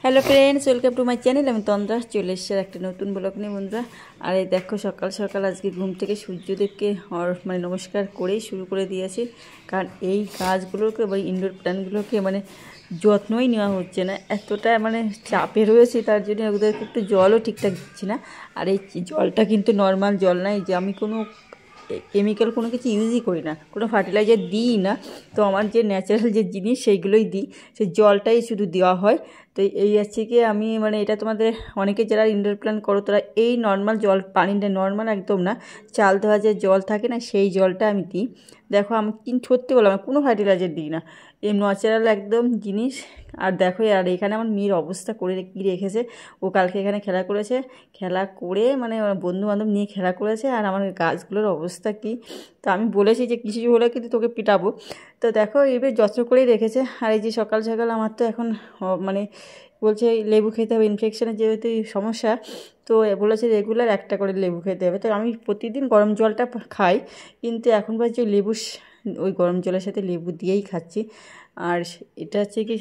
Hello friends, welcome to my channel. আমি তন্দ্রা চলে এসেছি একটা নতুন ব্লগ নিয়ে বন্ধুরা। আর এই দেখো সকাল সকাল আজকে ঘুম থেকে সূর্যদেবকে নমস্কার করেই শুরু করে দিয়েছি। কারণ এই গাছগুলোকে বা ইনডোর প্ল্যান্টগুলোকে যত্নই নেওয়া হচ্ছে না, এতটা চাপে রয়েছে, তার জন্য ওদেরকে একটু জলও ঠিকঠাক দিচ্ছি না। আর এই জলটা কিন্তু নর্মাল জল নাই, যে আমি কোনো কেমিক্যাল কোনো কিছু ইউজই করি না, কোনো ফার্টিলাইজার দিই না। তো আমার যে ন্যাচারাল যে জিনিস সেইগুলোই দিই, সেই জলটাই শুধু দেওয়া হয়। তো এই আছে কি আমি এটা তোমাদের অনেকে যারা ইনডোর প্ল্যান্ট করো তারা এই নর্মাল জল, পানিটা নর্মাল একদম না, চাল ধোয়া যে জল থাকে না, সেই জলটা আমি দিই। দেখো আমি কিন্তু সত্যি বললাম, কোনো ফার্টিলাইজার দিই না, এই ন্যাচারাল একদম জিনিস। আর দেখো, আর এখানে আমার মেয়ের অবস্থা করে কী রেখেছে। ও কালকে এখানে খেলা করেছে, খেলা করে বন্ধু বান্ধব নিয়ে খেলা করেছে, আর আমার গাছগুলোর অবস্থা কী। তো আমি বলেছি যে কিছু হলে কিন্তু তোকে পিটাবো। তো দেখো এবার যত্ন করেই রেখেছে। আর এই যে সকাল সকাল আমার তো এখন বলছে লেবু খেতে হবে, ইনফেকশনের যেহেতু সমস্যা, তো বলেছে রেগুলার একটা করে লেবু খেতে হবে। তো আমি প্রতিদিন গরম জলটা খাই, কিন্তু এখন বলছি লেবু, ওই গরম জলের সাথে লেবু দিয়েই খাচ্ছি। আর এটা হচ্ছে কি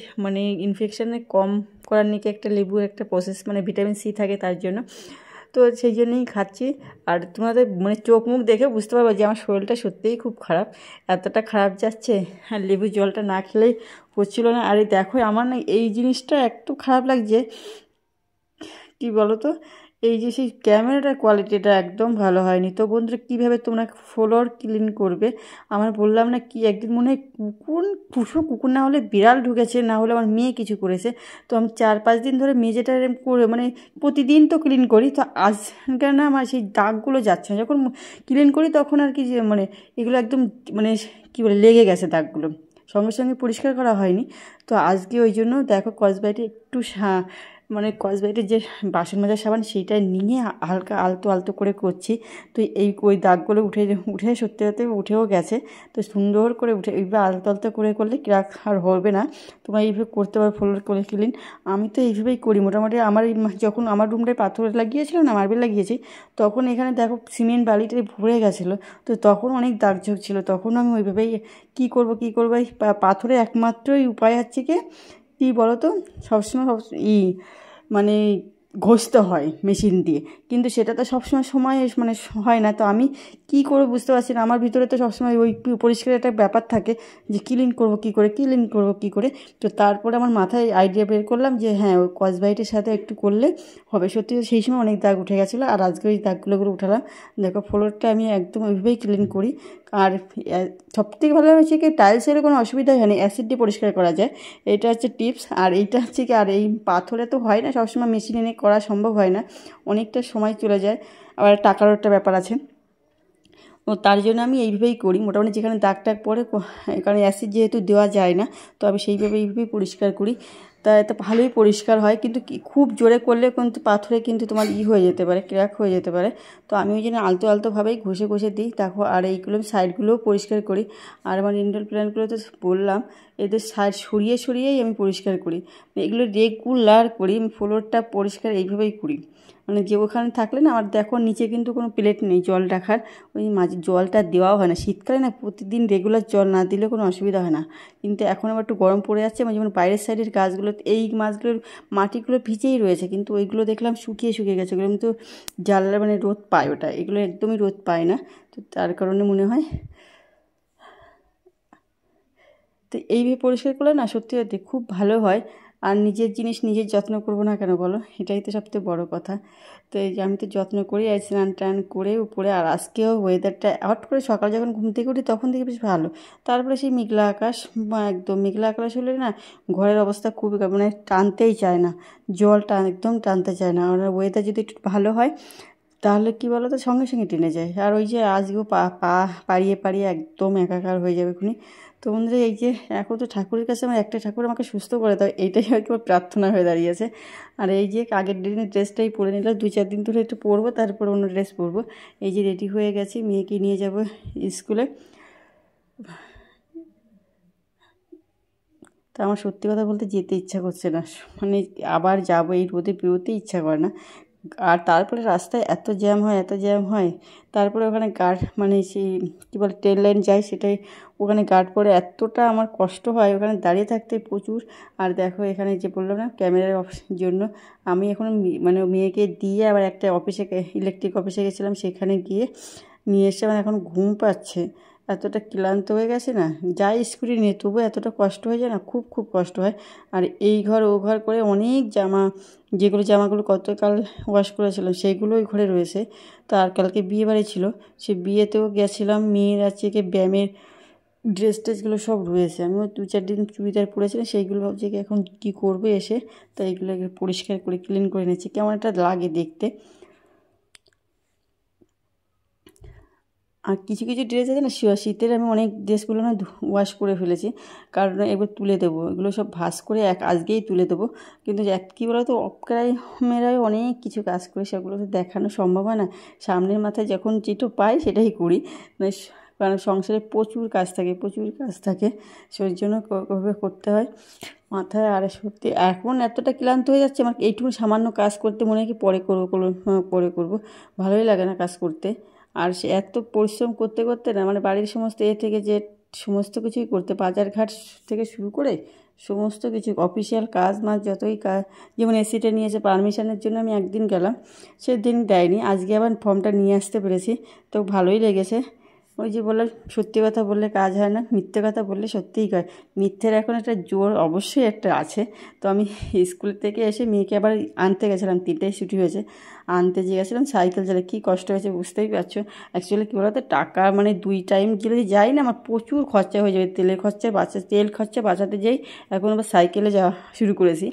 ইনফেকশানে কম করার নাকি একটা লেবুর একটা প্রসেস, ভিটামিন সি থাকে তার জন্য। তো সেই জন্যই খাচ্ছি। আর তোমাদের চোখ মুখ দেখে বুঝতে পারবো যে আমার শরীরটা সত্যিই খুব খারাপ, এতটা খারাপ যাচ্ছে। হ্যাঁ, লেবু জলটা না খেলেই হচ্ছিল না। আর এই দেখো আমার এই জিনিসটা একটু খারাপ লাগছে, কি বলো তো, এই যে সেই ক্যামেরাটার কোয়ালিটিটা একদম ভালো হয়নি। তো বন্ধুরা, কীভাবে তোমরা ফ্লোর ক্লিন করবে, আমার বললাম না কি একদিন মনে হয় কুকুর না হলে বিড়াল ঢুকেছে, না হলে আমার মেয়ে কিছু করেছে। তো আমি 4-5 দিন ধরে মেঝেটা এরম করে প্রতিদিন তো ক্লিন করি, তো আজকাল না আমার সেই দাগগুলো যাচ্ছে না। যখন ক্লিন করি তখন আর কি যে এগুলো একদম কী বলে লেগে গেছে দাগগুলো, সঙ্গে সঙ্গে পরিষ্কার করা হয়নি। তো আজকে ওই জন্য দেখো কসবাইটে একটু কসবাইটের যে বাসন মাজার সাবান সেইটা নিয়ে হালকা আলতো আলতো করে করছি। তো ওই দাগগুলো উঠে সত্যি সত্যি উঠেও গেছে। তো সুন্দর করে এইভাবে আলতো আলতো করে করলে ক্র্যাক আর হবে না। তোমরা এইভাবে করতে পারো ফ্লোর করে ক্লিন। আমি তো এইভাবেই করি মোটামুটি। আমার যখন আমার রুমটায় পাথর লাগিয়েছিল না, মার্বেল লাগিয়েছি, তখন এখানে দেখো সিমেন্ট বালিটাই ভরে গেছিলো। তো তখন অনেক দাগ ঝোঁক ছিল, তখন আমি ওইভাবেই কী করবো এই পাথরে একমাত্রই উপায় হচ্ছে কী বলো তো, সবসময় মানে ঘষতে হয় মেশিন দিয়ে, কিন্তু সেটা তো সবসময় সময় হয় না। তো আমি কী করে বুঝতে পারছি না, আমার ভিতরে তো সবসময় ওই পরিষ্কার একটা ব্যাপার থাকে যে ক্লিন করবো কী করে, ক্লিন করবো কী করে। তো তারপরে আমার মাথায় আইডিয়া বের করলাম যে হ্যাঁ, ওই কসবাইটের সাথে একটু করলে হবে। সত্যি সেই সময় অনেক দাগ উঠে গেছিলো, আর আজকে ওই দাগগুলো করে উঠালাম। দেখো ফ্লোরটা আমি একদম ওইভাবেই ক্লিন করি। আর সবথেকে ভালো হয়েছে কি, টাইলসের কোনো অসুবিধা হয়নি, অ্যাসিড দিয়ে পরিষ্কার করা যায়, এটা হচ্ছে টিপস। আর এইটা হচ্ছে কি, আর এই পাথরে তো হয় না, সবসময় মেশিন এনে করা সম্ভব হয় না, অনেকটা সময় চলে যায়, আবার টাকারও একটা ব্যাপার আছে। ও তার জন্য আমি এইভাবেই করি মোটামুটি, যেখানে দাগ টাগ পড়ে, কারণ অ্যাসিড যেহেতু দেওয়া যায় না, তো আমি এইভাবেই পরিষ্কার করি। তা এতে ভালোই পরিষ্কার হয়, কিন্তু খুব জোরে করলে কিন্তু পাথরে কিন্তু তোমার হয়ে যেতে পারে, ক্র্যাক হয়ে যেতে পারে। তো আমি ওই জন্য আলতো আলতোভাবেই ঘষে ঘষে দিই। দেখো, আর এইগুলো সাইডগুলোও পরিষ্কার করি। আর আমার ইনডোর প্ল্যান্টগুলো তো বললাম, এদের সাইড সরিয়ে সরিয়েই আমি পরিষ্কার করি, এগুলো রেগুলার করি। আমি ফ্লোরটা পরিষ্কার এইভাবেই করি, যে ওখানে থাকলে না, আমার দেখো নিচে কিন্তু কোনো প্লেট নেই জল রাখার, ওই মাঝে জলটা দেওয়াও হয় না। শীতকালে না প্রতিদিন রেগুলার জল না দিলে কোনো অসুবিধা হয় না, কিন্তু এখন আবার একটু গরম পড়ে যাচ্ছে। যেমন বাইরের সাইডের গাছগুলো, এই মাছগুলোর মাটিগুলো ভিজেই রয়েছে, কিন্তু ওইগুলো দেখলাম শুকিয়ে গেছে, ওগুলো কিন্তু জানলা রোদ পায়, ওটা এগুলো একদমই রোদ পায় না। তো তার কারণে মনে হয়, তো এইভাবে পরিষ্কার করলে না সত্যি সত্যি খুব ভালো হয়। আর নিজের জিনিস নিজের যত্ন করবো না কেন বলো, এটাই তো সবথেকে বড় কথা। তো এই যে আমি তো যত্ন করি, আর স্নান টান করে উপরে। আর আজকেও ওয়েদারটা হট করে সকাল যখন ঘুম থেকে উঠি তখন থেকে বেশ ভালো, তারপরে সেই মেঘলা আকাশ, একদম মেঘলা আকাশ হলে না ঘরের অবস্থা খুবই টানতেই চায় না, জলটা একদম টানতে চায় না। আর ওয়েদার যদি একটু ভালো হয় তাহলে কী বলো তো, সঙ্গে সঙ্গে টেনে যায়। আর ওই যে আজকেও পা পা পাড়িয়ে পাড়িয়ে একদম একাকার হয়ে যাবে খুনি। তো বন্ধুরা, এই যে এখন তো ঠাকুরের কাছে আমার একটা ঠাকুর আমাকে সুস্থ করে দাও, এইটাই আর কি আমার প্রার্থনা হয়ে দাঁড়িয়েছে। আর এই যে আগের দিনের ড্রেসটাই পরে নিলাম, 2-4 দিন ধরে একটু পরবো, তারপর অন্য ড্রেস পরবো। এই যে রেডি হয়ে গেছি, মেয়েকে নিয়ে যাব স্কুলে। তা আমার সত্যি কথা বলতে যেতে ইচ্ছা করছে না, আবার যাবো, এই রোদে বেরোতে ইচ্ছা করে না। আর তারপরে রাস্তায় এত জ্যাম হয় তারপরে ওখানে গার্ড মানে সেই কী বলে ট্রেন লাইন যায় সেটাই ওখানে গার্ড পড়ে এতটা আমার কষ্ট হয় ওখানে দাঁড়িয়ে থাকতে প্রচুর। আর দেখো এখানে যে বললাম না ক্যামেরার অফিসের জন্য আমি এখন মানে মেয়েকে দিয়ে আবার একটা অফিসে ইলেকট্রিক অফিসে গেছিলাম, সেখানে গিয়ে নিয়ে এসে আমার এখন ঘুম পাচ্ছে, এতটা ক্লান্ত হয়ে গেছে না, যাই স্কুটি নিয়ে তবু এতটা কষ্ট হয়ে যায় না, খুব খুব কষ্ট হয়। আর এই ঘর ও ঘর করে অনেক জামা, যেগুলো জামাগুলো গতকাল ওয়াশ করেছিলাম সেইগুলো ওই ঘরে রয়েছে। তো আর কালকে বিয়ে বাড়ি ছিল, সে বিয়েতেও গেছিলাম, মেয়ের আছে ব্যায়ামের ড্রেস ট্রেসগুলো সব রয়েছে। আমিও 2-4 দিন চুড়িদার পরেছিলাম, সেইগুলো ভাবছি কি এখন কী করবো এসে, তাই এগুলো পরিষ্কার করে ক্লিন করে নিচ্ছি, কেমন একটা লাগে দেখতে। আর কিছু কিছু ড্রেস আছে না শীতের, আমি অনেক ড্রেসগুলো না ওয়াশ করে ফেলেছি, কারণ এবার তুলে দেবো, এগুলো সব ভাঁজ করে আজকেই তুলে দেবো। কিন্তু কী বলো তো ক্যামেরায় অনেক কিছু কাজ করে সেগুলো তো দেখানো সম্ভব হয় না, সামনের মাথায় যখন যেটা পাই সেটাই করি, মানে কারণ সংসারে প্রচুর কাজ থাকে সেই জন্য করতে হয় মাথায়। আর সত্যি এখন এতটা ক্লান্ত হয়ে যাচ্ছে আমার, এইটুকু সামান্য কাজ করতে মনে হয় কি পরে করবো, ভালোই লাগে না কাজ করতে। আর সে এত পরিশ্রম করতে করতে না মানে বাড়ির সমস্ত থেকে যে সমস্ত কিছুই করতে, বাজার ঘাট থেকে শুরু করে সমস্ত কিছু অফিসিয়াল কাজ যতই কাজ, যেমন এসিটা নিয়েছে পারমিশনের জন্য আমি একদিন গেলাম, সেদিন দেয়নি, আজকে আবার ফর্মটা নিয়ে আসতে পেরেছি, তো ভালোই লেগেছে। ওই যে বললাম সত্যি কথা বললে কাজ হয় না, মিথ্যে কথা বললে সত্যিই হয়, মিথ্যের এখন একটা জোর অবশ্যই একটা আছে। তো আমি স্কুল থেকে এসে মেয়েকে আবার আনতে গেছিলাম, 3টায় ছুটি হয়েছে, আনতে গিয়েছিলাম সাইকেল চালিয়ে, কী কষ্ট হয়েছে বুঝতেই পারছো। অ্যাকচুয়ালি কী বলতো টাকা মানে 2 টাইম যদি যাই না আমার প্রচুর খরচা হয়ে যাবে, তেল খরচা বাঁচাতে যাই, এখন আবার সাইকেলে যাওয়া শুরু করেছি,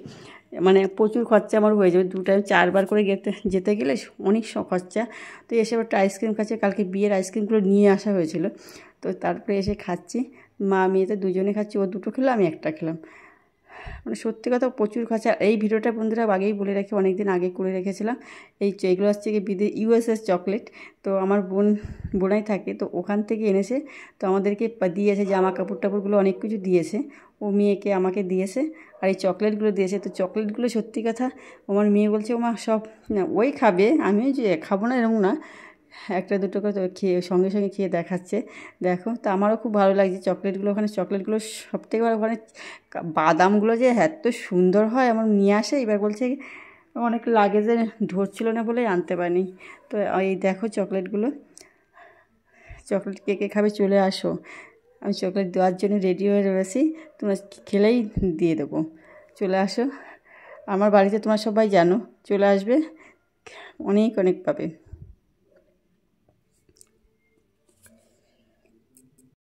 মানে প্রচুর খরচা আমার হয়ে যাবে, 2 টাইম 4বার করে যেতে গেলে অনেক খরচা। তো এসে একটা আইসক্রিম খাচ্ছে, কালকে বিয়ের আইসক্রিমগুলো নিয়ে আসা হয়েছিল, তো তারপরে এসে খাচ্ছি, মা মেয়েতে দুজনে খাচ্ছি, ও 2টো খেলো আমি একটা খেলাম, মানে সত্যি কথা প্রচুর খরচা। এই ভিডিওটা বন্ধুরা আগেই বলে রাখি, অনেক দিন আগে করে রেখেছিলাম। এইগুলো হচ্ছে কি ইউএসএস চকলেট, তো আমার বোনাই থাকে, তো ওখান থেকে এনেছে, তো আমাদেরকে দিয়েছে জামা টাপড়গুলো অনেক কিছু দিয়েছে, ও মেয়েকে আমাকে দিয়েছে, আর এই চকলেটগুলো দিয়েছে। তো চকলেটগুলো সত্যি কথা আমার মেয়ে বলছে ও মা সব ওই খাবে, আমিও যে খাবো না এরকম না, 1-2 করে তো সঙ্গে সঙ্গে খেয়ে দেখাচ্ছে, দেখো। তো আমারও খুব ভালো লাগছে চকলেটগুলো, চকলেটগুলো সবথেকে ভালো, ওখানে বাদামগুলো যে এত সুন্দর হয় আমার নিয়ে আসে, এবার বলছে অনেক লাগেজে ধরছিল না বলে আনতে পারিনি। তো এই দেখো চকলেট কে কে খাবে চলে আসো, আমি চকলেট দেওয়ার জন্য রেডি হয়ে রয়েছি, তোমরা খেলেই দিয়ে দেবো, চলে আসো আমার বাড়িতে, তোমরা সবাই জানো, চলে আসবে, অনেক পাবে।